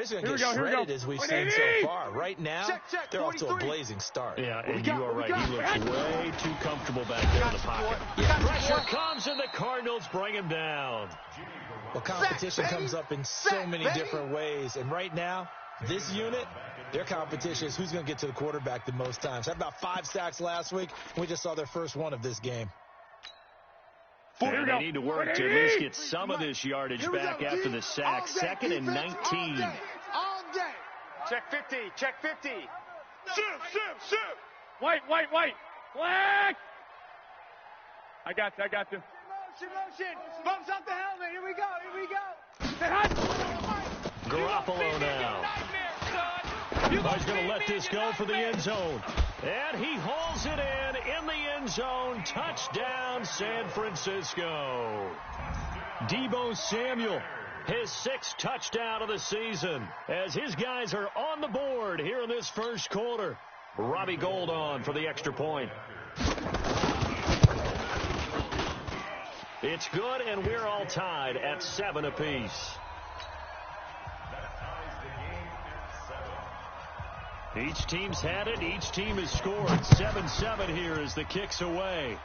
just going to get shredded as we've seen so far. Right now, they're off to a blazing start. Yeah, and you are right. He looks way too comfortable back there in the pocket. Yeah. Pressure comes, and the Cardinals bring him down. Well, competition comes up in so many different ways. And right now, this unit, their competition is who's going to get to the quarterback the most times. Had about 5 sacks last week. We just saw their first one of this game. And they need to work to at least get some of this yardage back after the sack. 2nd and 19. Check 50. Check 50. Shoot. White. Flag. I got you. Motion. Bumps up the helmet. Here we go. Garoppolo now. He's going to let this go for the end zone. And he hauls it in the end zone. Touchdown, San Francisco. Deebo Samuel, his 6th touchdown of the season, as his guys are on the board here in this first quarter. Robbie Gould on for the extra point. It's good, and we're all tied at 7 apiece. Each team's had it. Each team has scored. 7-7 here as the kick's away.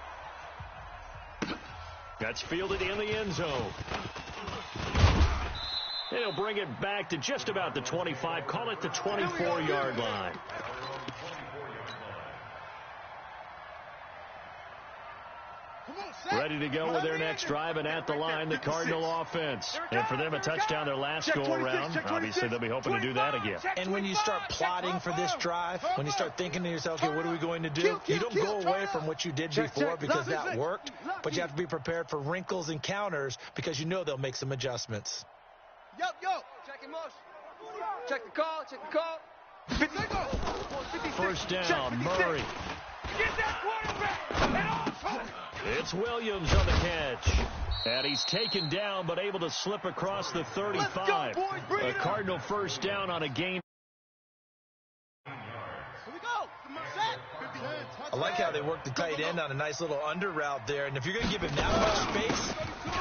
That's fielded in the end zone. And he'll bring it back to just about the 25. Call it the 24-yard line. Ready to go with their next drive, and at the line, the Cardinal offense. And for them, a touchdown their last go-around. Obviously, they'll be hoping to do that again. And when you start plotting for this drive, when you start thinking to yourself, okay, what are we going to do? You don't go away from what you did before because that worked, but you have to be prepared for wrinkles and counters because you know they'll make some adjustments. Yo. Check in motion. Check the call. 50. First down, Murray. Get that quarterback. And off. It's Williams on the catch. And he's taken down, but able to slip across the 35. A Cardinal first down on a game. Here we go. I like how they work the tight end on a nice little under route there. And if you're going to give him that much space,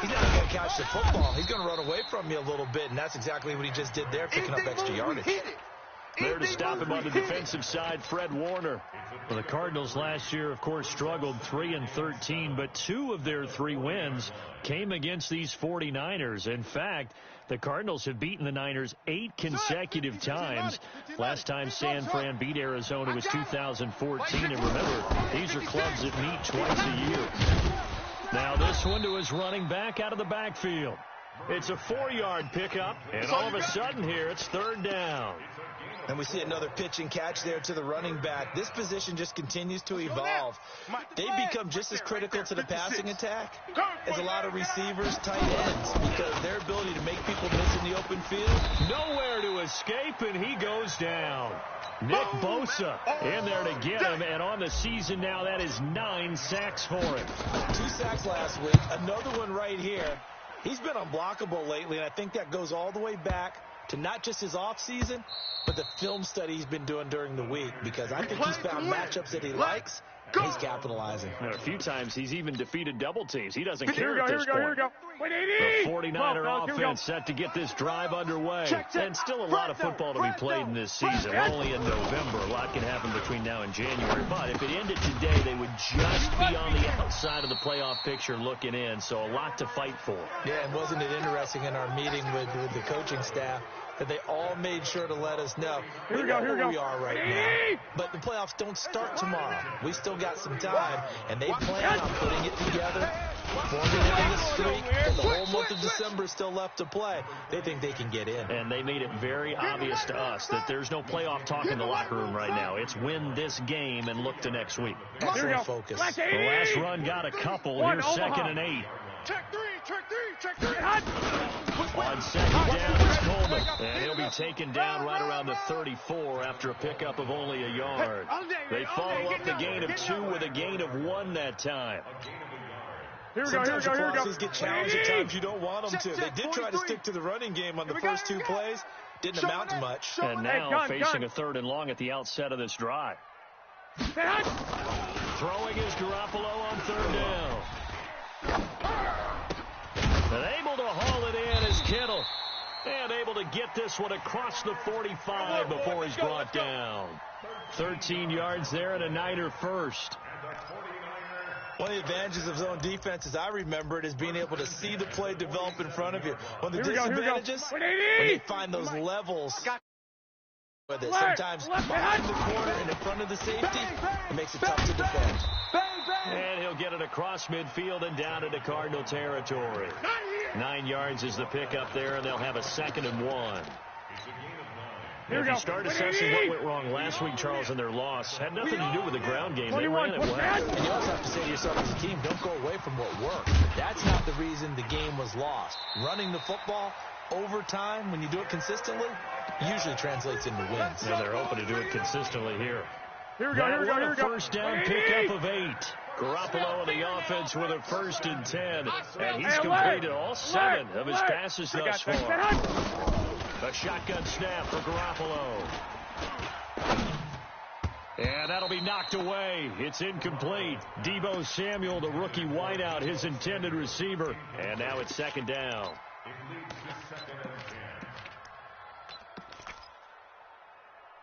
he's not going to catch the football. He's going to run away from you a little bit, and that's exactly what he just did there, picking up extra yardage. There to stop him on the defensive side, Fred Warner. Well, the Cardinals last year, of course, struggled 3-13, but 2 of their 3 wins came against these 49ers. In fact, the Cardinals have beaten the Niners 8 consecutive times. Last time San Fran beat Arizona was 2014. And remember, these are clubs that meet twice a year. Now this one to his running back out of the backfield. It's a 4-yard pickup, and all of a sudden here, it's 3rd down. And we see another pitch and catch there to the running back. This position just continues to evolve. They become just as critical to the passing attack as a lot of receivers, tight ends, because their ability to make people miss in the open field. Nowhere to escape, and he goes down. Nick Bosa in there to get him, and on the season now, that is 9 sacks for him. 2 sacks last week, another one right here. He's been unblockable lately, and I think that goes all the way back to not just his offseason, but the film study he's been doing during the week, because I think he's found matchups that he likes, and he's capitalizing. A few times he's even defeated double teams. He doesn't care at this Here we go. The 49er offense set to get this drive underway. And still a lot of football to be played in this season. We're only in November. A lot can happen between now and January. But if it ended today, they would just be on the outside of the playoff picture looking in. So a lot to fight for. Yeah, and wasn't it interesting in our meeting with the coaching staff that they all made sure to let us know where we are right now. But the playoffs don't start tomorrow. We still got some time, and they plan on putting it together, forming it in the streak, and the whole month of December is still left to play. They think they can get in. And they made it very obvious to us that there's no playoff talk in the locker room right now. It's win this game and look to next week. Excellent focus. The last run got a couple. Here's 2nd and 8. Check three. On 2nd down, it's Coleman. And he'll be taken down right around the 34 after a pickup of only a yard. They follow up the gain of 2 with a gain of 1 that time. Sometimes the Colossians get challenged at times you don't want them to. They did try to stick to the running game on the first 2 plays. Didn't amount to much. And now facing a 3rd and long at the outset of this drive. Throwing is Garoppolo on 3rd down. And able to haul it in is Kittle. And able to get this one across the 45 before he's brought down. 13 yards there and a Niner first. One of the advantages of zone defense, as I remember it, is being able to see the play develop in front of you. One of the disadvantages, when they find those levels with it. Sometimes behind the corner and in front of the safety, it makes it tough to defend. And he'll get it across midfield and down into Cardinal territory. 9 yards is the pickup there, and they'll have a 2nd and 1. If you start assessing what went wrong last week, Charles, in their loss, had nothing to do with the ground game. They ran it well. And you also have to say to yourself as a team, don't go away from what worked. That's not the reason the game was lost. Running the football over time, when you do it consistently, usually translates into wins. And they're hoping to do it consistently here. Here we go. First down pickup of 8. Garoppolo on the offense with a 1st and 10. And he's completed all 7 of his passes thus far. A shotgun snap for Garoppolo. And that'll be knocked away. It's incomplete. Deebo Samuel, the rookie wideout, his intended receiver. And now it's 2nd down.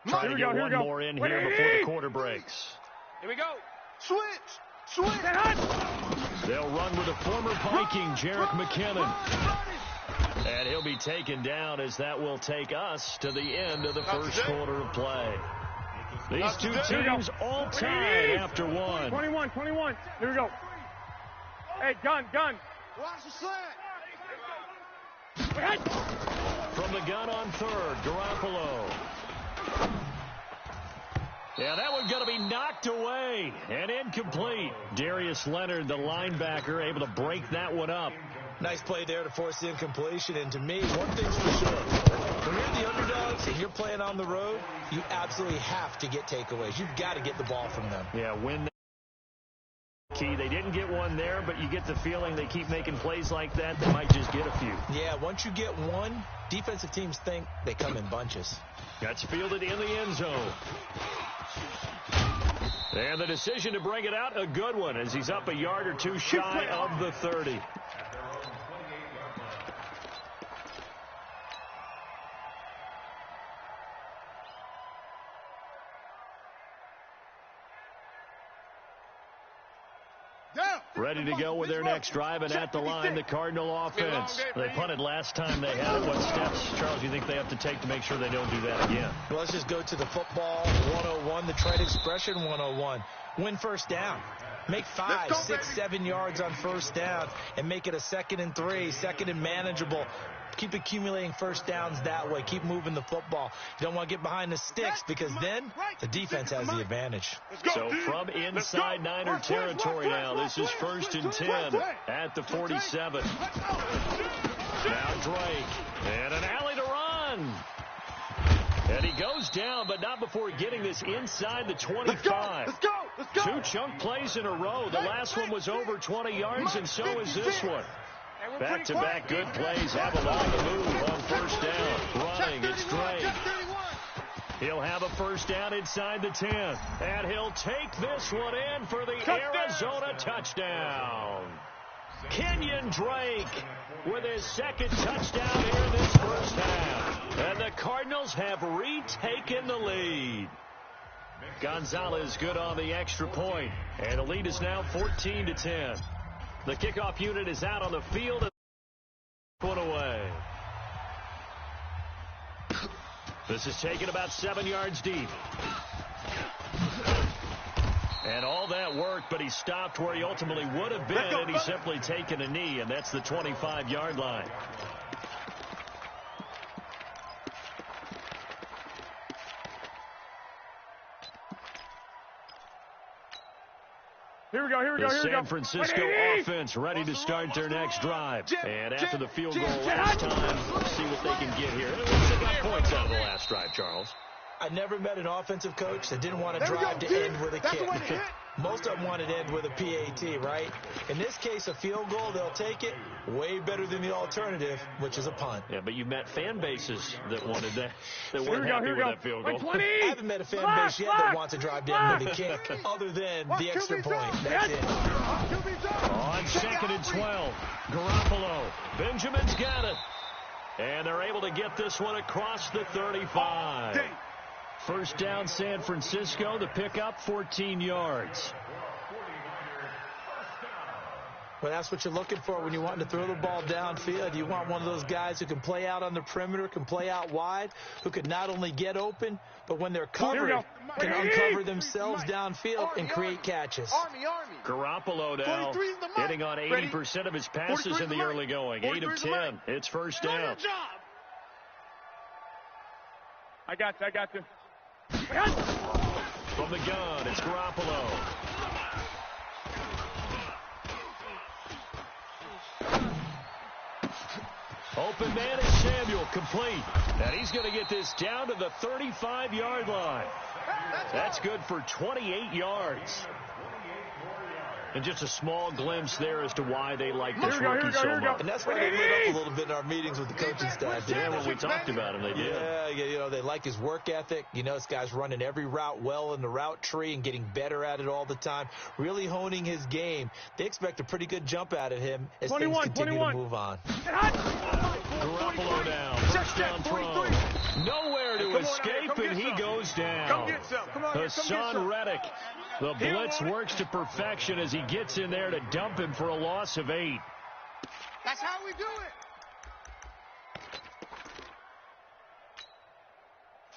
Trying to get one more in here before the quarter breaks. Here we go. Switch. They'll run with the former Viking, Jerick McKinnon. And he'll be taken down as that will take us to the end of the first quarter of play. These two teams all tied after 1. 21. Here we go. Hey, gun. Watch the slant. From the gun on 3rd, Garoppolo. Yeah, that one's going to be knocked away and incomplete. Darius Leonard, the linebacker, able to break that one up. Nice play there to force the incompletion. And to me, one thing's for sure. When you're the underdogs and you're playing on the road, you absolutely have to get takeaways. You've got to get the ball from them. Yeah, win key. They didn't get one there, but you get the feeling they keep making plays like that, they might just get a few. Yeah, once you get one, defensive teams think they come in bunches. That's fielded in the end zone. And the decision to bring it out, a good one, as he's up a yard or two shy of the 30. Ready to go with their next drive, and at the line, the Cardinal offense. They punted last time they had it. What steps, Charles, you think they have to take to make sure they don't do that again? Well, let's just go to the football 101, the trade expression 101. Win first down. Make 5, 6, 7 yards on first down and make it a 2nd and 3, 2nd and manageable. Keep accumulating first downs that way. Keep moving the football. You don't want to get behind the sticks because then the defense has the advantage. So from inside Niner territory now, this is 1st and 10 at the 47. Now Drake. And an alley to run. And he goes down, but not before getting this inside the 25. Let's go. 2 chunk plays in a row. The last one was over 20 yards, and so is this one. Back-to-back good plays have him on the move on first down. Running, it's Drake. He'll have a first down inside the 10. And he'll take this one in for the Arizona touchdown. Kenyon Drake with his 2nd touchdown here in this first half. And the Cardinals have retaken the lead. Gonzalez good on the extra point. And the lead is now 14-10. The kickoff unit is out on the field and put away. This is taken about 7 yards deep. And all that worked, but he stopped where he ultimately would have been, and he's simply taken a knee, and that's the 25-yard line. Here we go. The San Francisco offense ready to start their next drive. And after the field goal last time, let's see what they can get here. They got points out of the last drive, Charles. I never met an offensive coach that didn't want to drive to end with a kick. Most of them wanted to end with a PAT, right? In this case, a field goal, they'll take it. Way better than the alternative, which is a punt. Yeah, but you've met fan bases that wanted that. That weren't happy with that field goal. I haven't met a fan base yet that wants to drive to end with a kick, other than the extra point. That's it. On 2nd and 12, Garoppolo. Benjamin's got it. And they're able to get this one across the 35. First down, San Francisco. The pickup, 14 yards. Well, that's what you're looking for when you want to throw the ball downfield. You want one of those guys who can play out on the perimeter, can play out wide, who can not only get open, but when they're covered, can uncover themselves downfield and create catches. Garoppolo now hitting on 80% of his passes in the early going. 8 of 10. It's first down. I got you. From the gun, it's Garoppolo. Open man is Samuel, complete. And he's going to get this down to the 35-yard line. That's good for 28 yards. And just a small glimpse there as to why they like this rookie so much. And that's why they lit up a little bit in our meetings with the coaching staff. Yeah, when we talked about him, they did. Yeah, you know, they like his work ethic. You know, this guy's running every route well in the route tree and getting better at it all the time, really honing his game. They expect a pretty good jump out of him as things continue to move on. Garoppolo down. First down throw. Nowhere to escape, and he goes down. Hassan Reddick. The blitz works to perfection as he gets in there to dump him for a loss of 8. That's how we do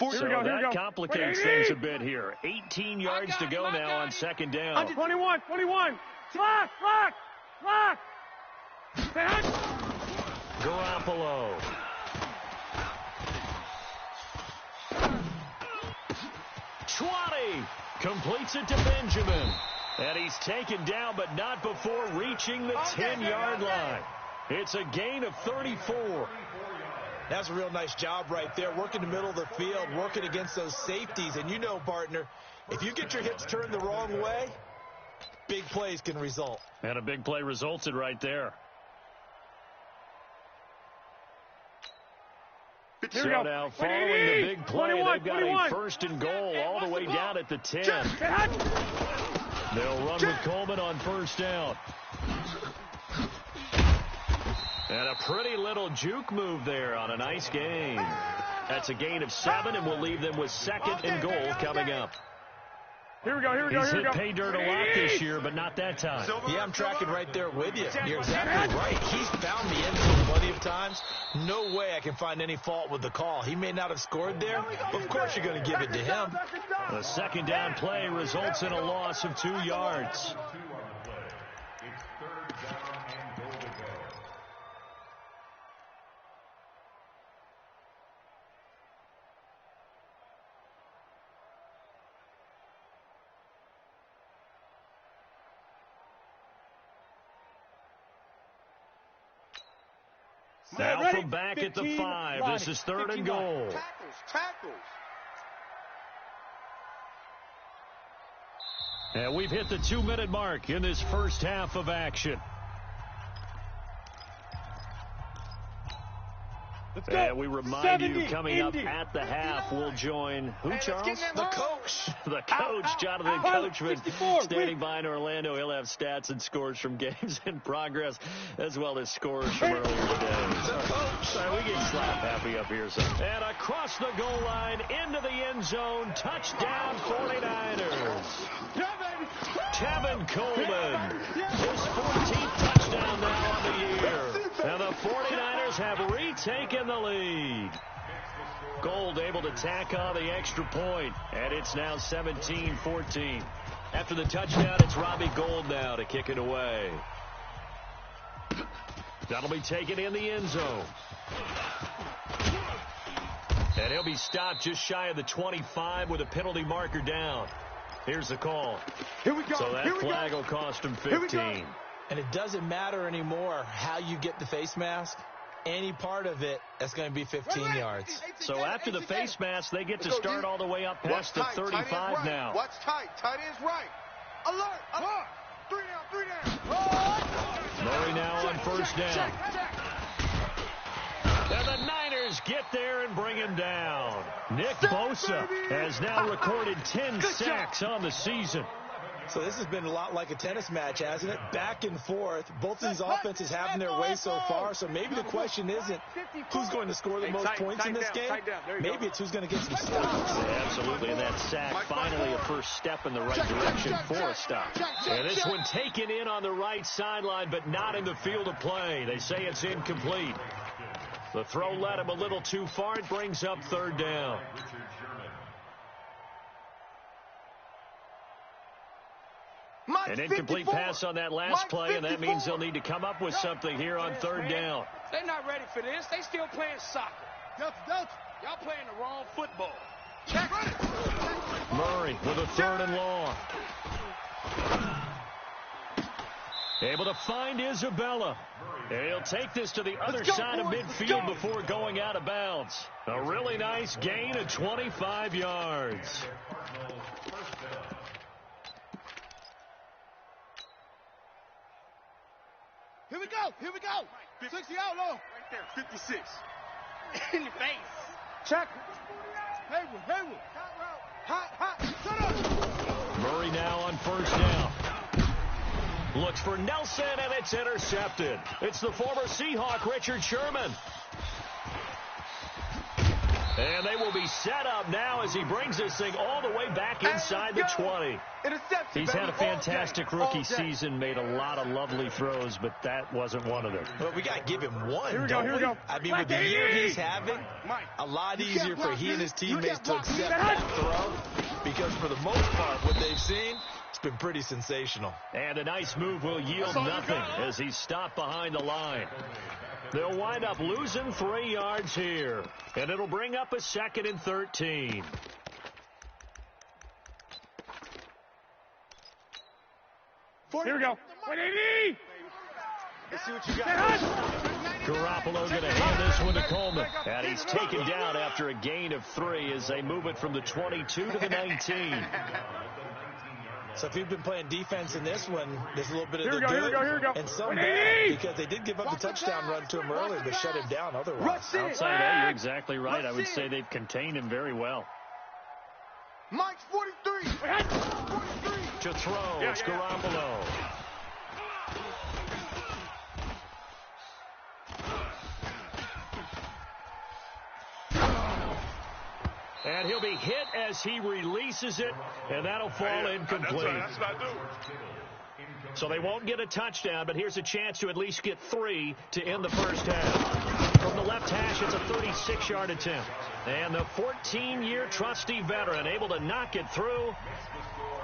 it. So that complicates things a bit here. 18 yards to go now on second down. 21. Lock. Garoppolo. Completes it to Benjamin. And he's taken down, but not before reaching the 10-yard line. It's a gain of 34. That's a real nice job right there, working the middle of the field, working against those safeties. And you know, partner, if you get your hips turned the wrong way, big plays can result. And a big play resulted right there. So now following the big play, they've got a first and goal all the way down at the 10. They'll run with Coleman on first down. And a pretty little juke move there on a nice gain. That's a gain of 7, and we'll leave them with second and goal coming up. Here we go. He's hit pay dirt a lot this year, but not that time. Yeah, I'm tracking right there with you. You're exactly right. He's found the end zone plenty of times. No way I can find any fault with the call. He may not have scored there, but of course you're going to give it to him. The second down play results in a loss of 2 yards. Now from back at the 5, this is third and goal. Tackles. And we've hit the 2-minute mark in this first half of action. And we remind you, coming up at the half, we'll join who, Charles? The coach. The coach, Jonathan Coachman, standing by in Orlando. He'll have stats and scores from games in progress, as well as scores from earlier today. The coach. Sorry, we get slap happy up here. So. And across the goal line, into the end zone, touchdown 49ers. Tevin Coleman, his 14th touchdown now on the year. And the 49ers have retaken the lead. Gold able to tack on the extra point, and it's now 17-14. After the touchdown, it's Robbie Gould now to kick it away. That'll be taken in the end zone. And he'll be stopped just shy of the 25 with a penalty marker down. Here's the call. Here we go. So that flag will cost him 15. And it doesn't matter anymore how you get the face mask. Any part of it, that's going to be 15 yards. So after the face mask, they get to start all the way up past the 35 now. Watch tight. Tight end's right. Alert. 3 down. Murray now on first down. And the Niners get there and bring him down. Nick Bosa has now recorded 10 sacks on the season. So this has been a lot like a tennis match, hasn't it? Back and forth. Both of these offenses having their way so far. So maybe the question isn't who's going to score the most points in this game. Maybe it's who's going to get some stops. Yeah, absolutely. And that sack, finally a first step in the right direction for a stop. And this one taken in on the right sideline, but not in the field of play. They say it's incomplete. The throw led him a little too far. It brings up third down. An incomplete pass on that last play, and that means they'll need to come up with something here on third down. They're not ready for this. They still playing soccer. Y'all playing the wrong football. Murray with a third and long. Able to find Isabella. And he'll take this to the other side of midfield before going out of bounds. A really nice gain of 25 yards. Here we go. 60 out low. Right there, 56. In the face. Check. Haywood. Hot. Shut up. Murray now on first down. Looks for Nelson, and it's intercepted. It's the former Seahawk, Richard Sherman. And they will be set up now as he brings this thing all the way back inside the 20. He's had a fantastic rookie season, made a lot of lovely throws, but that wasn't one of them. Well, we got to give him one, Here we don't go. I mean, with the year he's having, a lot easier for he and his teammates to accept that throw, because for the most part, what they've seen, it's been pretty sensational. And a nice move will yield nothing as he's stopped behind the line. They'll wind up losing 3 yards here, and it'll bring up a 2nd and 13. Here we go. 180. Let's see what you got. Garoppolo going to hand this one to Coleman. And he's taken down after a gain of 3 as they move it from the 22 to the 19. So if you've been playing defense in this one, there's a little bit of Here we go. and some bad, because they did give up the touchdown run to him earlier, but shut him down otherwise. Outside that, you're exactly right. I would say they've contained him very well. Mike's 43. To throw, it's Garoppolo. And he'll be hit as he releases it, and that'll fall incomplete. That's what I do. So they won't get a touchdown, but here's a chance to at least get 3 to end the first half. From the left hash, it's a 36-yard attempt. And the 14-year trusty veteran able to knock it through.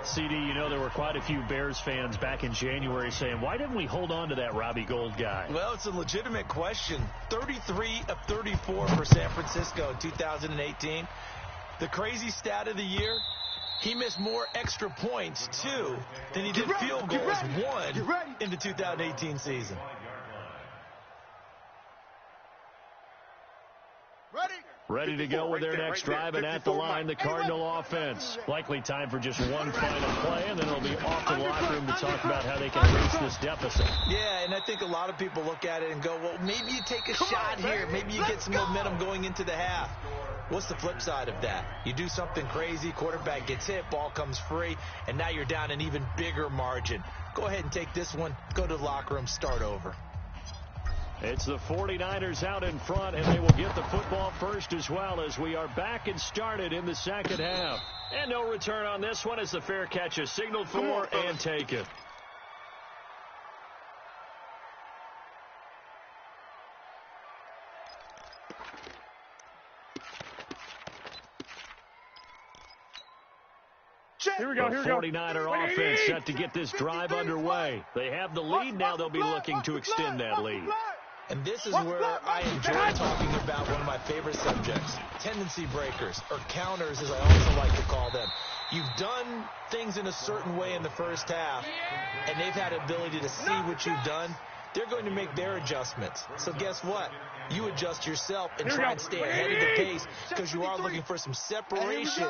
CD, you know there were quite a few Bears fans back in January saying, why didn't we hold on to that Robbie Gould guy? Well, it's a legitimate question. 33 of 34 for San Francisco in 2018. The crazy stat of the year, he missed more extra points, 2, than he did field goals, 1, in the 2018 season. Ready to go with their next drive, and at the line, the Cardinal offense. Likely time for just one final play, and then it'll be off to the locker room to talk about how they can erase this deficit. Yeah, and I think a lot of people look at it and go, well, maybe you take a shot here. Maybe you get some momentum going into the half. What's the flip side of that? You do something crazy, quarterback gets hit, ball comes free, and now you're down an even bigger margin. Go ahead and take this one, go to the locker room, start over. It's the 49ers out in front, and they will get the football first as well as we are back and started in the second half. And no return on this one as the fair catch is signaled for and taken. Here we go. The 49er offense set to get this drive underway. They have the lead. Now they'll be looking to extend that lead. And this is where I enjoy talking about one of my favorite subjects, tendency breakers, or counters as I also like to call them. You've done things in a certain way in the first half, and they've had the ability to see what you've done. they're going to make their adjustments. So guess what? You adjust yourself and try and stay ahead of the pace because you are looking for some separation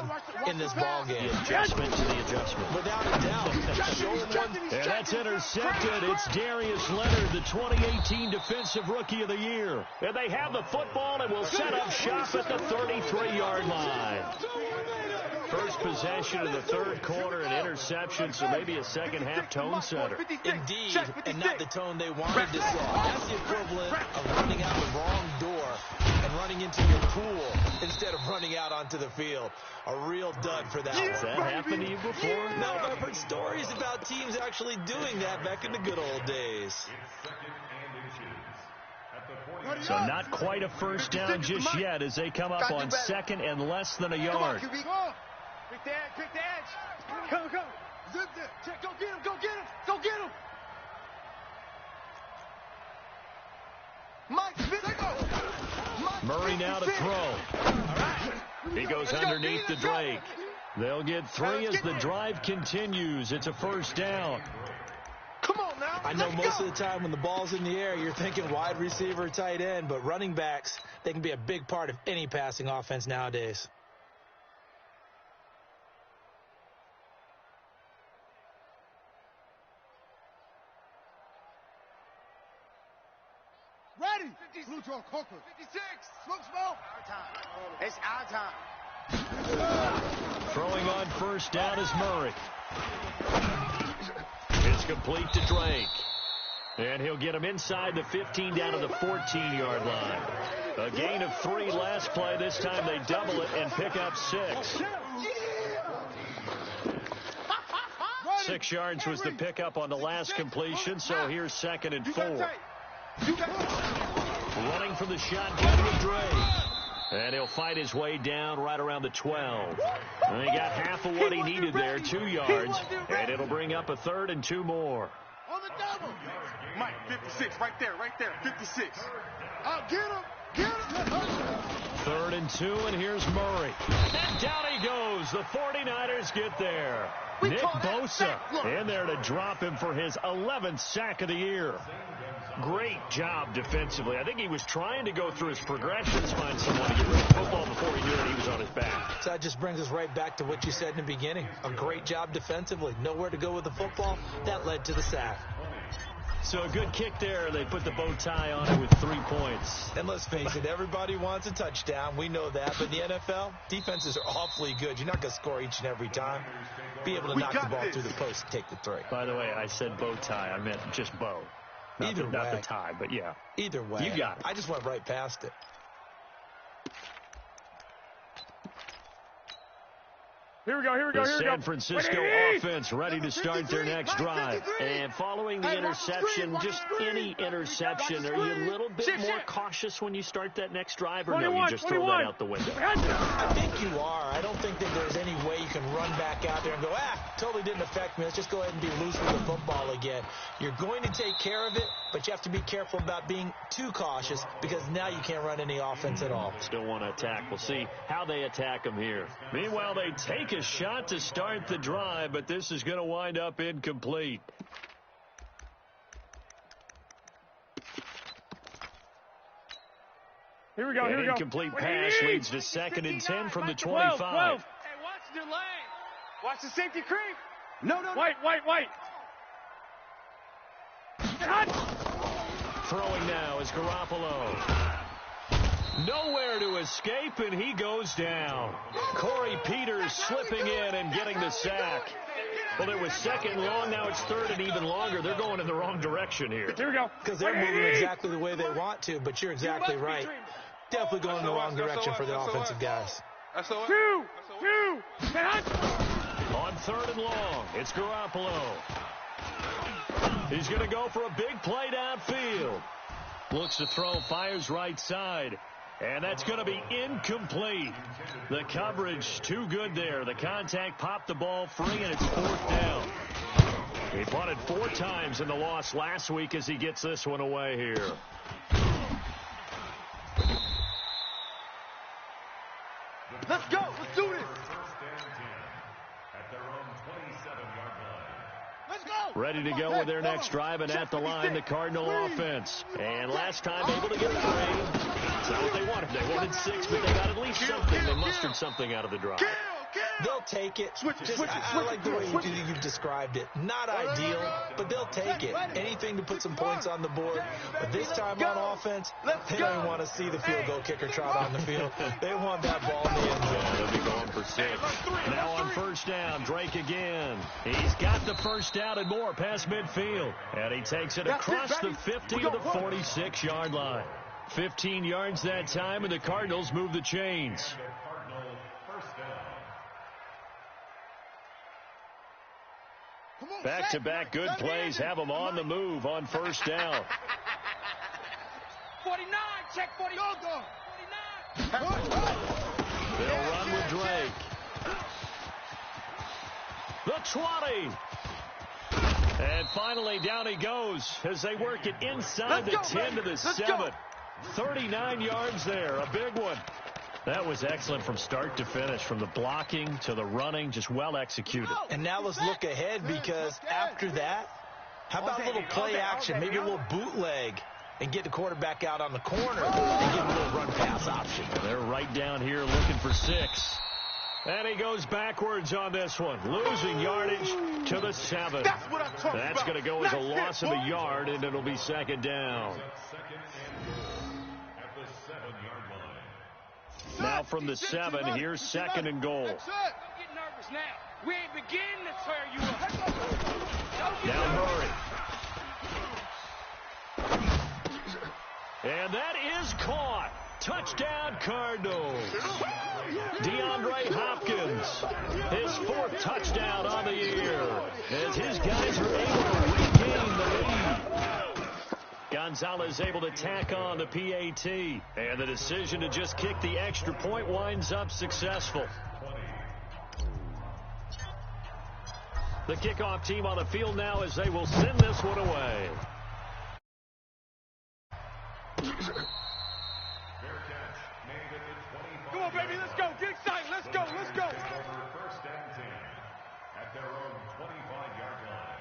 in this ball game. The adjustment to the adjustment. Without a doubt. Show them one. And that's intercepted. It's Darius Leonard, the 2018 Defensive Rookie of the Year. And they have the football and will set up shop at the 33-yard line. First possession of the third quarter, an interception, so maybe a second-half tone setter. Indeed, and not the tone they wanted to set. That's the equivalent of running out the wrong door and running into your pool instead of running out onto the field. A real dud for that one. Has that happened to you before? No, but I've heard stories about teams actually doing that back in the good old days. So not quite a first down just yet as they come up on second and less than a yard. Pick the edge, pick the edge. Go, go. Zip there. Check, go get him, go get him, go get him. Murray now to throw. He goes underneath to Drake. They'll get 3 as the drive continues. It's a first down. Come on now. I know most of the time when the ball's in the air, you're thinking wide receiver, tight end, but running backs, they can be a big part of any passing offense nowadays. Ready. Blue draw, Coker. 56. Smoke, smoke. It's our time. Throwing on first down is Murray. It's complete to Drake. And he'll get him inside the 15 down to the 14-yard line. A gain of 3 last play. This time they double it and pick up 6. 6 yards was the pickup on the last completion, so here's 2nd and 4. Running from the shotgun with Drake. And he'll fight his way down right around the 12. And he got half of what he needed there, 2 yards. And it'll bring up a 3rd and 2 more. On the double. Mike, 56, right there, 56. Get him. Get him. 3rd and 2, and here's Murray. And down he goes. The 49ers get there. Nick Bosa in there to drop him for his 11th sack of the year. Great job defensively. I think he was trying to go through his progressions, find someone to get rid of the football before he knew it. He was on his back. So that just brings us right back to what you said in the beginning. A great job defensively. Nowhere to go with the football. That led to the sack. So a good kick there. They put the bow tie on it with 3 points. And let's face it, everybody wants a touchdown. We know that. But in the NFL, defenses are awfully good. You're not going to score each and every time. Be able to knock the ball through the post and take the 3. By the way, I said bow tie. I meant just bow. Not the tie, but yeah. Either way. You got it. I just went right past it. Here we go, here we go, The here we go. San Francisco offense ready to start their next drive. And following the interception, just any interception, are you a little bit more cautious when you start that next drive, or no, you just throw that out the window? I think you are. I don't think that there's any way you can run back out there and go, totally didn't affect me. Let's just go ahead and be loose with the football again. You're going to take care of it, but you have to be careful about being too cautious because now you can't run any offense at all. Still want to attack. We'll see how they attack them here. Meanwhile, they take a shot to start the drive, but this is going to wind up incomplete. Here we go, here we go. An incomplete pass leads to 2nd and 10 from the 25. 12. Hey, watch the lane. Watch the safety creep. No. Wait. Throwing now is Garoppolo. Nowhere to escape, and he goes down. Corey Peters slipping in and getting the sack. Well, it was 2nd long, now it's 3rd and even longer. They're going in the wrong direction here. Here we go. Because they're moving exactly the way they want to, but you're exactly right. Definitely going in the wrong direction for the offensive guys. Two. On 3rd and long, it's Garoppolo. He's going to go for a big play downfield. Looks to throw, fires right side. And that's going to be incomplete. The coverage too good there. The contact popped the ball free, and it's 4th down. He punted 4 times in the loss last week as he gets this one away here. Let's go. Let's do this. Ready to go with their next drive, and at the line, the Cardinal offense. And last time able to get 3. It's not what they wanted. They wanted 6, but they got at least something. They mustered something out of the drive. They'll take it. I like the way you've described it. Not ideal, but they'll take it. Anything to put some points on the board. But this time on offense, they don't even want to see the field goal kicker trot on the field. They want that ball in the end zone. They'll be going for 6. Now on first down, Drake again. He's got the first down and more past midfield. And he takes it across the 50 to the 46-yard line. 15 yards that time, and the Cardinals move the chains. Back-to-back good plays have them on the move on first down. 49, check 49. 49. They'll run with Drake. The 20. And finally down he goes as they work it inside the 10 to the 7. 39 yards there, a big one. That was excellent from start to finish, from the blocking to the running, just well executed. And now let's look ahead, because after that, how about a little play action, maybe a little bootleg, and get the quarterback out on the corner and give him a little run pass option. They're right down here looking for 6. And he goes backwards on this one, losing yardage to the 7. That's going to go as a loss of a yard, and it'll be 2nd down. Now from the 7, here's 2nd and goal. Don't get nervous now. We ain't beginning to tear you up. Now Murray. And that is caught. Touchdown Cardinals. DeAndre Hopkins, his 4th touchdown on the year, as his guys are able to regain the lead. Gonzalez able to tack on the PAT, and the decision to just kick the extra point winds up successful. The kickoff team on the field now as they will send this one away. Come on, baby, let's go. Get excited. Let's go. Let's go. First and 10 at their own 25-yard line.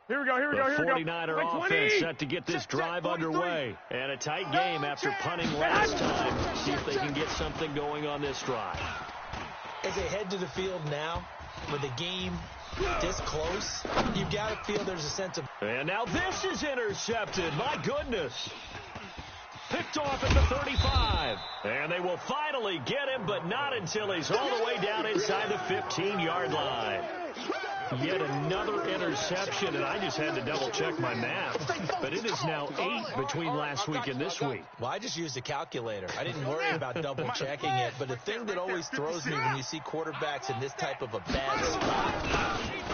Here we go, here we go, here we go. The 49er offense set to get this drive underway. And a tight game after punting last time. See if they can get something going on this drive. As they head to the field now, with the game this close, you've got to feel there's a sense of... And now this is intercepted. My goodness. Picked off at the 35. And they will finally get him, but not until he's all the way down inside the 15-yard line. Yet another interception, and I just had to double-check my math. But it is now 8 between last week and this week. Well, I just used a calculator. I didn't worry about double-checking it. But the thing that always throws me when you see quarterbacks in this type of a bad spot,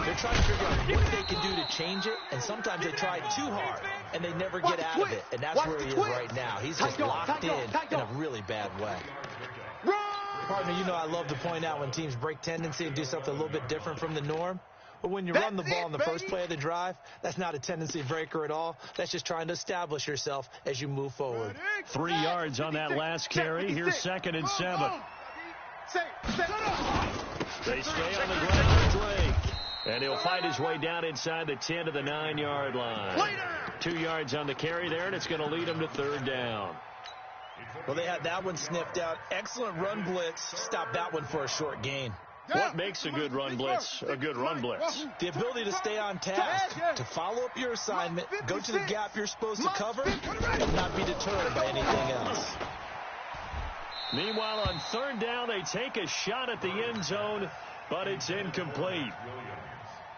they're trying to figure out what they can do to change it, and sometimes they try too hard, and they never get out of it. And that's where he is right now. He's just locked in a really bad way. Partner, you know I love to point out when teams break tendency and do something a little bit different from the norm. But when you run the ball in the first play of the drive, that's not a tendency breaker at all. That's just trying to establish yourself as you move forward. 3 yards on that last carry. Here's 2nd and 7. They stay on the ground with Drake. And he'll fight his way down inside the 10 to the 9-yard line. 2 yards on the carry there, and it's going to lead him to 3rd down. Well, they had that one sniffed out. Excellent run blitz. Stop that one for a short gain. What makes a good run blitz a good run blitz? The ability to stay on task, to follow up your assignment, go to the gap you're supposed to cover, and not be deterred by anything else. Meanwhile, on 3rd down, they take a shot at the end zone, but it's incomplete.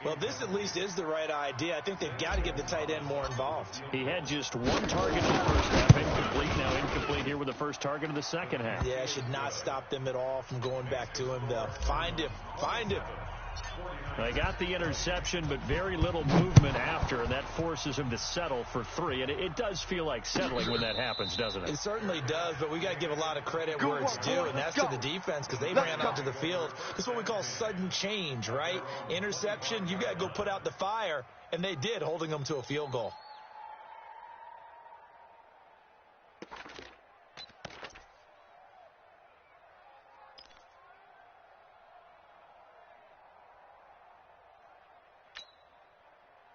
Well, this at least is the right idea. I think they've got to get the tight end more involved. He had just 1 target in the first half, incomplete. Now incomplete here with the first target of the second half. Yeah, should not stop them at all from going back to him, though. Find him. Find him. They got the interception, but very little movement after, and that forces him to settle for 3. And it does feel like settling when that happens, doesn't it? It certainly does, but we got to give a lot of credit where it's due, and that's to the defense, because they ran onto the field. This is what we call sudden change, right? Interception, you got to go put out the fire, and they did, holding them to a field goal.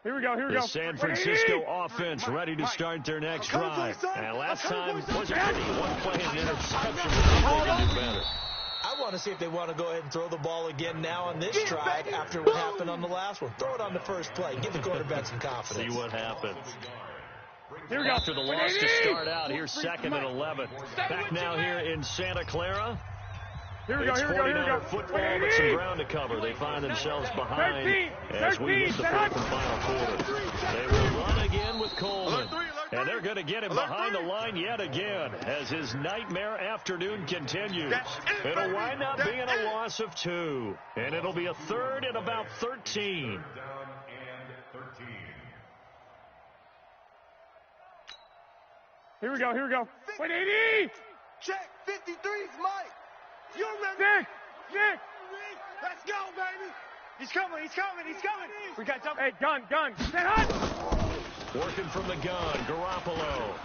Here we go. The San Francisco offense ready to start their next drive. And last time wasn't pretty. One play and an interception. They can do better. I want to see if they want to go ahead and throw the ball again now on this drive after what happened on the last one. Throw it on the first play. Give the quarterback some confidence. See what happens. Here we go. After the loss to start out, here's 2nd and 11. Back now here in Santa Clara. Here we go. It's Here we go. Here we 49er go. football, but some ground to cover. They find themselves behind as we hit the 4th and final quarter. They will run again with Coleman. And they're going to get him behind the line yet again as his nightmare afternoon continues. It'll wind up being a loss of 2. And it'll be a 3rd and about 13. Here we go. Here we go. 180. Check. 53's Mike. You remember? Nick. Let's go, baby. He's coming. He's coming. He's coming. We got something. Hey, gun. Set hot. Working from the gun, Garoppolo.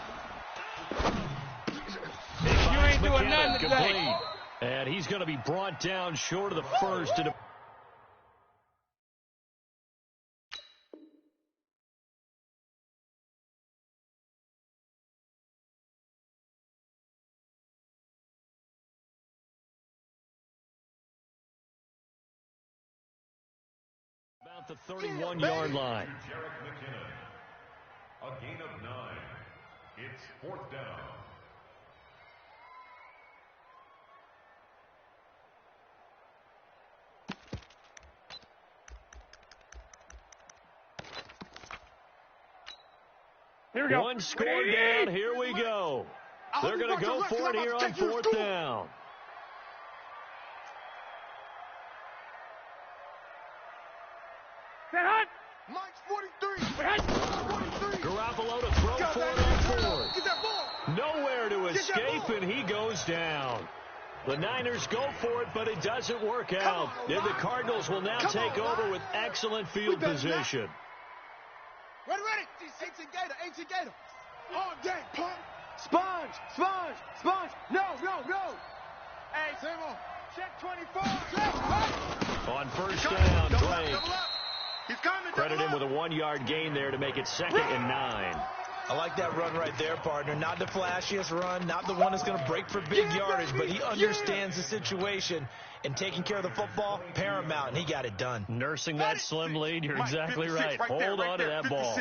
You ain't doing nothing today. Complete. And he's going to be brought down short of the first. About the 31-yard line. A gain of 9. It's 4th down. Here we go. One score down. Here we go. They're going to go for it here on 4th down. Set hot. Mike's 43. Garoppolo to throw for it on 4th. Get that ball. Nowhere to escape, and he goes down. The Niners go for it, but it doesn't work out. And the Cardinals will now take over with excellent field position. Ready. Ancient Gator. All day, pump. Sponge. No. Hey, Simo. Check 24. On 1st down, Drake. He's coming. Credit him with a 1-yard gain there to make it 2nd and 9. I like that run right there, partner. Not the flashiest run, not the one that's going to break for big yardage, but he understands the situation, and taking care of the football, paramount, and he got it done. Nursing that slim lead, you're exactly right. Hold on to that ball.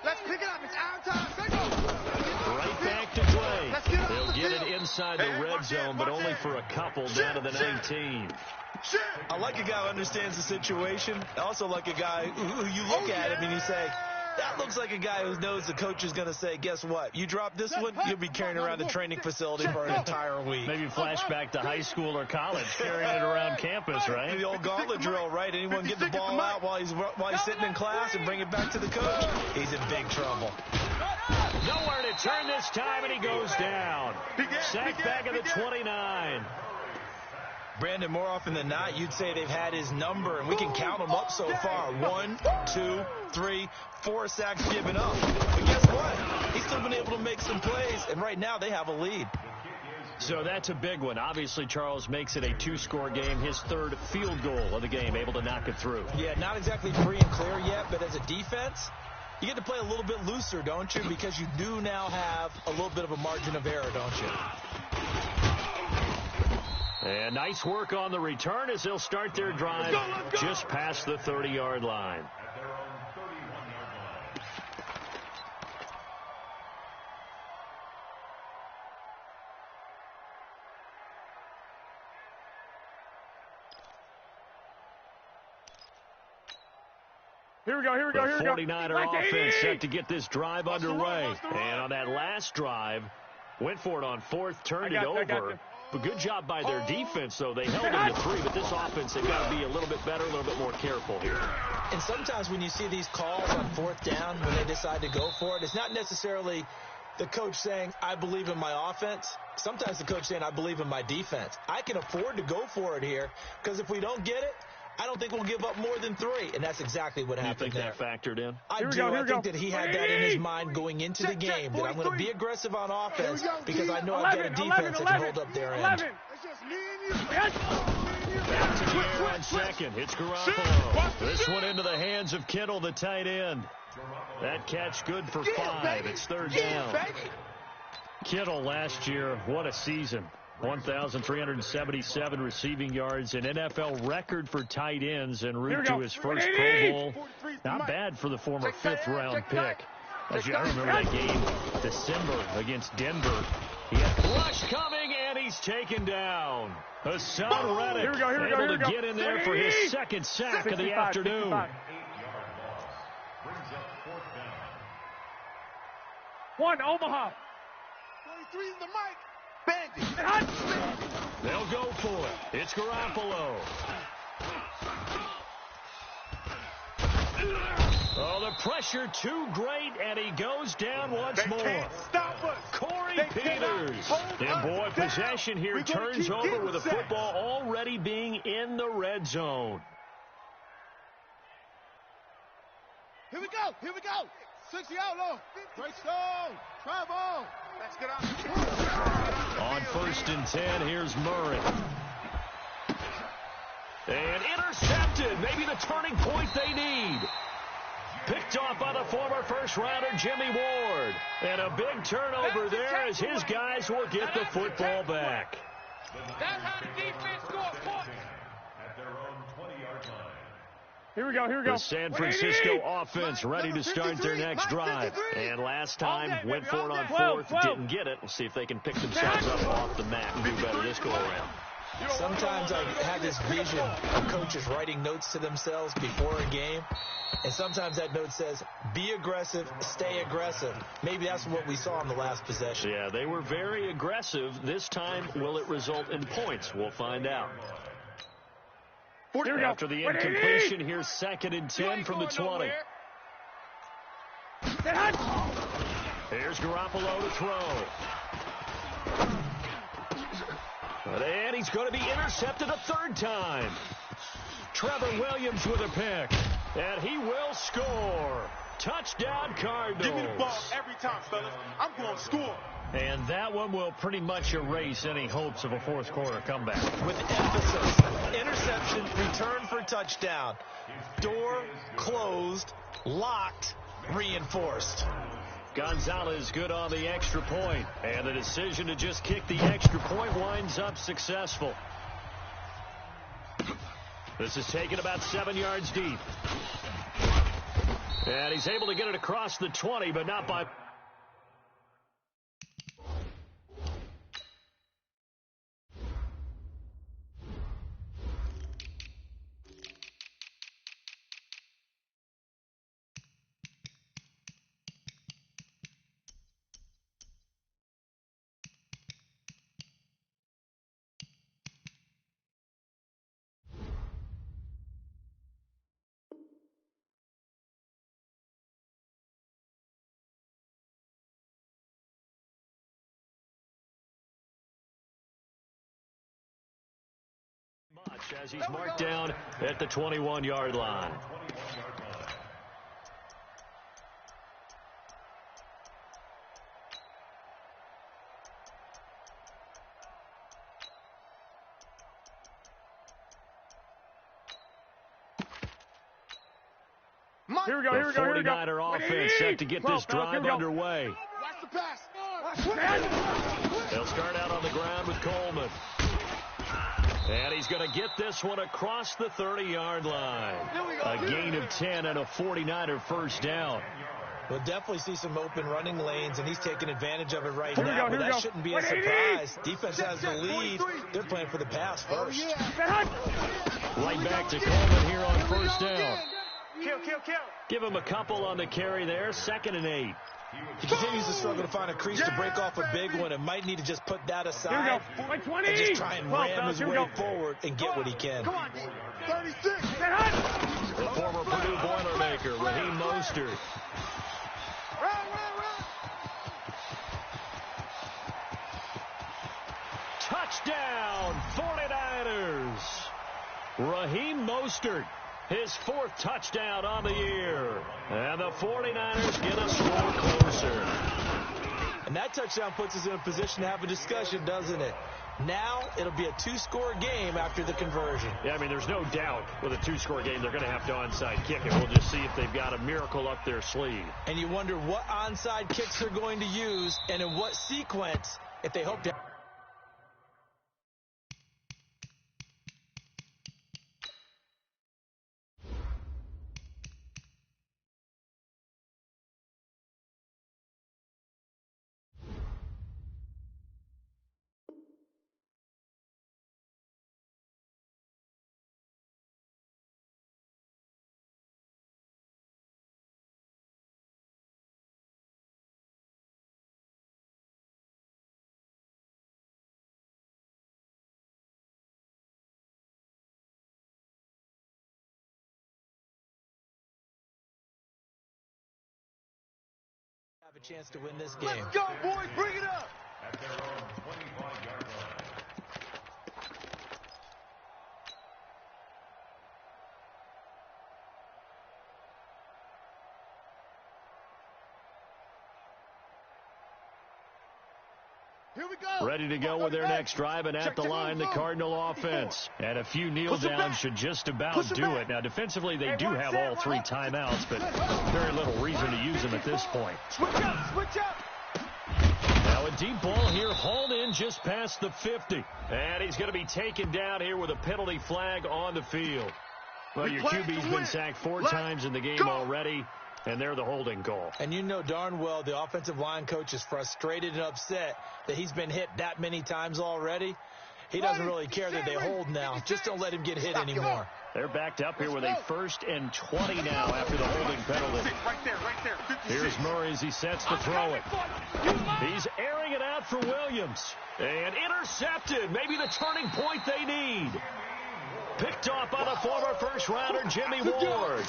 Let's pick it up. It's our time. Right back to Drake. They'll get it inside the red zone, but only for a couple down to the 19. I like a guy who understands the situation. I also like a guy who you look at him and you say, that looks like a guy who knows the coach is going to say, guess what? You drop this one, you'll be carrying around the training facility for an entire week. Maybe flashback to high school or college, carrying it around campus, right? The old gauntlet drill, right? Anyone get the ball out while he's sitting in class and bring it back to the coach? He's in big trouble. Nowhere to turn this time, and he goes down. Sacked back at the 29. Brandon, more often than not, you'd say they've had his number, and we can count them up so far. 1, 2, 3, 4 sacks given up. But guess what? He's still been able to make some plays, and right now they have a lead. So that's a big one. Obviously, Charles makes it a 2-score game, his 3rd field goal of the game, able to knock it through. Yeah, not exactly free and clear yet, but as a defense, you get to play a little bit looser, don't you? Because you do now have a little bit of a margin of error, don't you? And nice work on the return as they'll start their drive just past the 30-yard line. At their own 31-yard line. Here we go. The 49er offense set to get this drive underway. And on that last drive, went for it on 4th, turned it over. But good job by their defense, though. They held them to 3, but this offense, they've got to be a little bit better, a little bit more careful here. And sometimes when you see these calls on 4th down, when they decide to go for it, it's not necessarily the coach saying, I believe in my offense. Sometimes the coach saying, I believe in my defense. I can afford to go for it here, because if we don't get it, I don't think we'll give up more than 3, and that's exactly what happened there. You think that factored in? I do. I think that he had that in his mind going into the game, that I'm going to be aggressive on offense because I know I've got a defense that can hold up their end. It's just me and you. Back to the air on second. It's Garoppolo. This one into the hands of Kittle, the tight end. That catch good for 5. It's third down. Kittle last year, what a season. 1,377 receiving yards, an NFL record for tight ends en route to his first Pro Bowl. Not bad for the former 5th-round pick. Actually, I remember that game, December, against Denver. He had rush coming, and he's taken down. Hassan Reddick able to get in there for his second sack of the afternoon. 65. One, Omaha. 23 in the mic. Bandit. They'll go for it. It's Garoppolo. Oh, the pressure too great, and he goes down once more. Corey Peters. And boy, possession here turns over with the football already being in the red zone. Here we go. Here we go. 60 out low. Great stone. Travel. Let's get out. On 1st and 10, here's Murray. And intercepted. Maybe the turning point they need. Picked off by the former first-rounder Jimmy Ward. And a big turnover there as his guys will get the football back. That's how the defense scores points. At their own 20-yard line. Here we go, here we go. The San Francisco offense ready to start their next drive. And last time, went for it on 4th, didn't get it. We'll see if they can pick themselves up off the mat and do better this go-around. Sometimes I have this vision of coaches writing notes to themselves before a game. And sometimes that note says, be aggressive, stay aggressive. Maybe that's what we saw in the last possession. Yeah, they were very aggressive. This time, will it result in points? We'll find out. After the incompletion, here's 2nd and 10 from the 20. Here's Garoppolo to throw. And he's going to be intercepted a 3rd time. Trevor Williams with a pick. And he will score. Touchdown, Cardinals. Give me the ball every time, fellas. I'm going to score. And that one will pretty much erase any hopes of a 4th quarter comeback. With emphasis, interception, return for touchdown. Door closed, locked, reinforced. Gonzalez good on the extra point. And the decision to just kick the extra point winds up successful. This is taken about 7 yards deep. And he's able to get it across the 20, but not by... much as he's marked down at the 21-yard line. Here we go, here we go, here we go. 49er offense set to get this drive underway. Watch the pass. They'll start out on the ground with Coleman. And he's going to get this one across the 30-yard line. A gain of 10 and a 49er first down. We'll definitely see some open running lanes, and he's taking advantage of it right now. But that shouldn't be a surprise. Defense has the lead. They're playing for the pass first. Right back to Coleman here on first down. Kill. Give him a couple on the carry there. 2nd and 8. He continues to struggle to find a crease to break off a big one and might need to just put that aside and just try and ram his way forward and get what he can. Come on, 36. The former Purdue Boilermaker, Raheem Mostert. Touchdown, 49ers. Raheem Mostert, his 4th touchdown on the year. And the 49ers get a score closer. And that touchdown puts us in a position to have a discussion, doesn't it? Now it'll be a 2-score game after the conversion. Yeah, I mean, there's no doubt with a 2-score game they're going to have to onside kick it. We'll just see if they've got a miracle up their sleeve. And you wonder what onside kicks they're going to use and in what sequence if they hope to. Have a chance to win this game. Let's go, boys. Bring it up. At their own 25-yard line. Here we go. Ready to go with their next drive, and at the line, the Cardinal offense. And a few kneel downs should just about do it. Now, defensively, they do have all 3 timeouts, but very little reason to use them at this point. Switch up, switch up. Now a deep ball here, hauled in just past the 50. And he's going to be taken down here with a penalty flag on the field. Well, your QB's been sacked 4 times in the game already, and they're the holding call. And you know darn well the offensive line coach is frustrated and upset that he's been hit that many times already. He doesn't really care that they hold now. Just don't let him get hit anymore. They're backed up here with a 1st and 20 now after the holding penalty. Right there. 56. Here's Murray as he sets to throw it. He's airing it out for Williams. And intercepted. Maybe the turning point they need. Picked off by the former first-rounder, Jimmy Ward.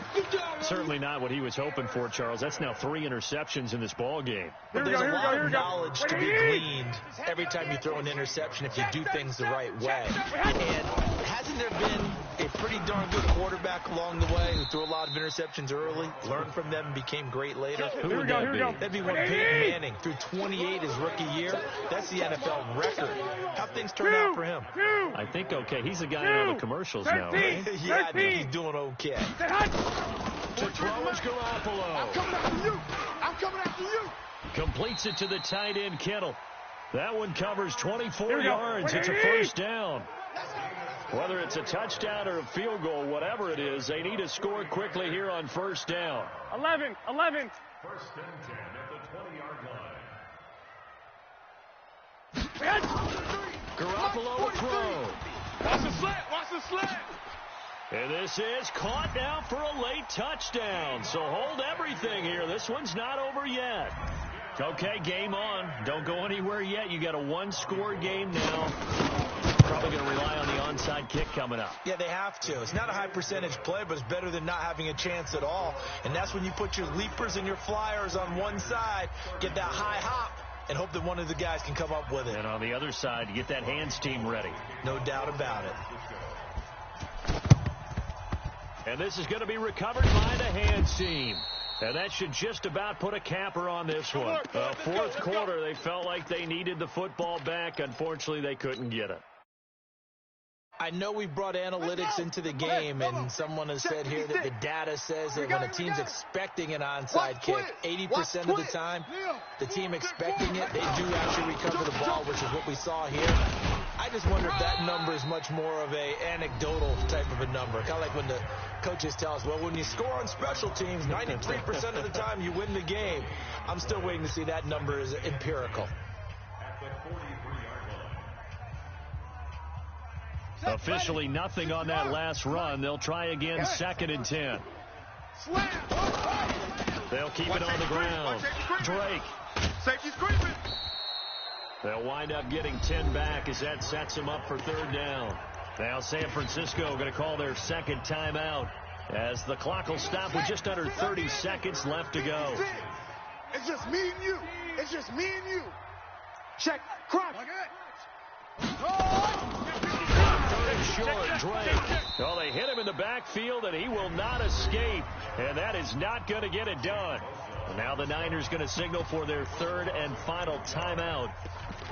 Certainly not what he was hoping for, Charles. That's now 3 interceptions in this ball game. But there's a lot of knowledge to be gleaned every time you throw an interception if you do things the right way. And hasn't there been a pretty darn good quarterback along the way who threw a lot of interceptions early, learned from them, and became great later? Who would that be? That'd be one Peyton Manning. Threw 28 his rookie year. That's the NFL record. How things turn out for him? I think okay. He's a guy in all the commercials now, right? Yeah, I think he's doing okay. To throw is Garoppolo. I'm coming after you. I'm coming after you. Completes it to the tight end, Kittle. That one covers 24 yards. It's a first down. Whether it's a touchdown or a field goal, whatever it is, they need to score quickly here on first down. 11. 1st and 10 at the 20-yard line. Garoppolo to throw. Watch the slant. Watch the slant. And this is caught now for a late touchdown. So hold everything here. This one's not over yet. Okay, game on. Don't go anywhere yet. You got a 1-score game now. Probably going to rely on the onside kick coming up. Yeah, they have to. It's not a high percentage play, but it's better than not having a chance at all. And that's when you put your leapers and your flyers on one side, get that high hop, and hope that one of the guys can come up with it. And on the other side, get that hands team ready. No doubt about it. And this is going to be recovered by the hands team. And that should just about put a capper on this one. Fourth quarter, they felt like they needed the football back. Unfortunately, they couldn't get it. I know we brought analytics into the game, and someone has said here that the data says that when a team's expecting an onside kick, 80% of the time, the team expecting it, they do actually recover the ball, which is what we saw here. I just wonder if that number is much more of a anecdotal type of a number. Kind of like when the coaches tell us, well, when you score on special teams, 93% of the time you win the game. I'm still waiting to see that number is empirical. At the 43-yard line. Officially nothing on that last run. They'll try again 2nd and 10. They'll keep it on the ground. Drake. Safety screaming. They'll wind up getting 10 back as that sets them up for 3rd down. Now San Francisco going to call their 2nd timeout as the clock will stop with just under 30 seconds left to go. It's just me and you. It's just me and you. Check. Cross. Short, Drake. Well, they hit him in the backfield, and he will not escape. And that is not going to get it done. Now the Niners going to signal for their third and final timeout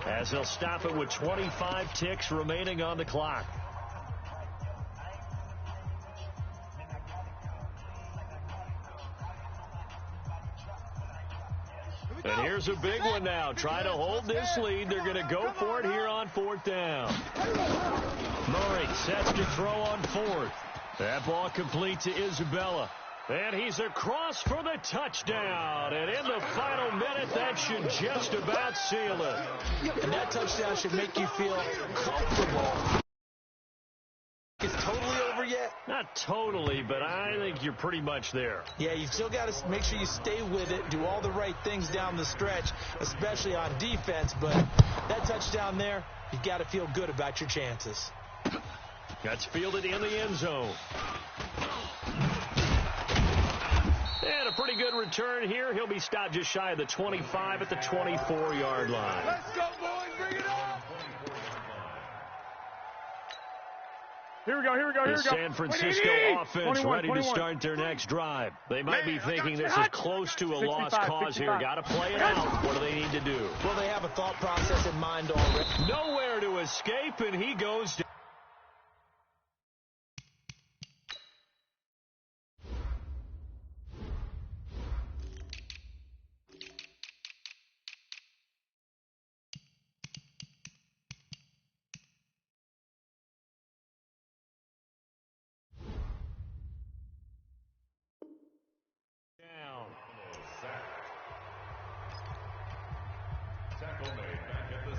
as they'll stop it with 25 ticks remaining on the clock. And here's a big one now. Trying to hold this lead. They're going to go for it here on fourth down. Murray sets to throw on fourth. That ball complete to Isabella. And he's across for the touchdown. And in the final minute, that should just about seal it. And that touchdown should make you feel comfortable. It's totally over yet? Not totally, but I think you're pretty much there. Yeah, you've still got to make sure you stay with it, do all the right things down the stretch, especially on defense. But that touchdown there, you've got to feel good about your chances. That's fielded in the end zone. And a pretty good return here. He'll be stopped just shy of the 25 at the 24-yard line. Let's go, boys. Bring it on. Here we go, here we go, here we go. San Francisco offense ready to start their next drive. They might be thinking this is close to a lost cause here. Got to play it out. What do they need to do? Well, they have a thought process in mind already. Nowhere to escape, and he goes down.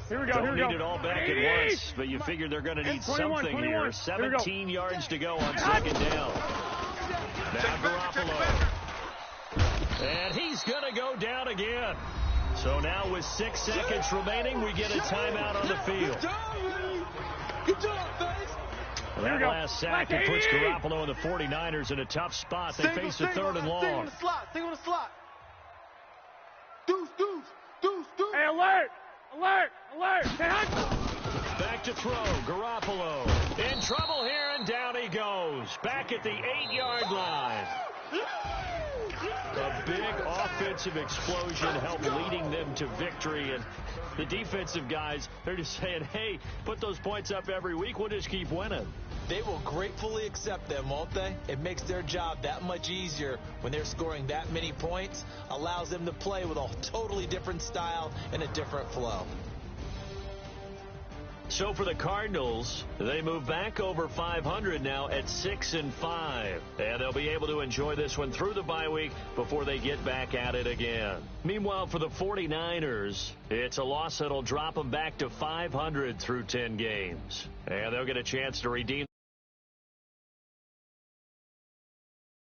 Here we go, Don't need it all back at once, but you figure they're going to need 21, something 21. here. 17 yards to go on second down. Now Garoppolo. And he's going to go down again. So now with 6 seconds remaining, we get a timeout on the field. Good job, fellas. That last sack, it puts Garoppolo and the 49ers in a tough spot. They face a third and long. Stay on the slot. Stay on the slot. Deuce, deuce, deuce, deuce. Hey, alert! Alert! Alert! Back to throw. Garoppolo in trouble here, and down he goes. Back at the 8-yard line. A big offensive explosion helped leading them to victory. And the defensive guys, they're just saying, hey, put those points up every week. We'll just keep winning. They will gratefully accept them, won't they? It makes their job that much easier when they're scoring that many points. Allows them to play with a totally different style and a different flow. So for the Cardinals, they move back over 500 now at 6-5. And they'll be able to enjoy this one through the bye week before they get back at it again. Meanwhile, for the 49ers, it's a loss that'll drop them back to 500 through 10 games. And they'll get a chance to redeem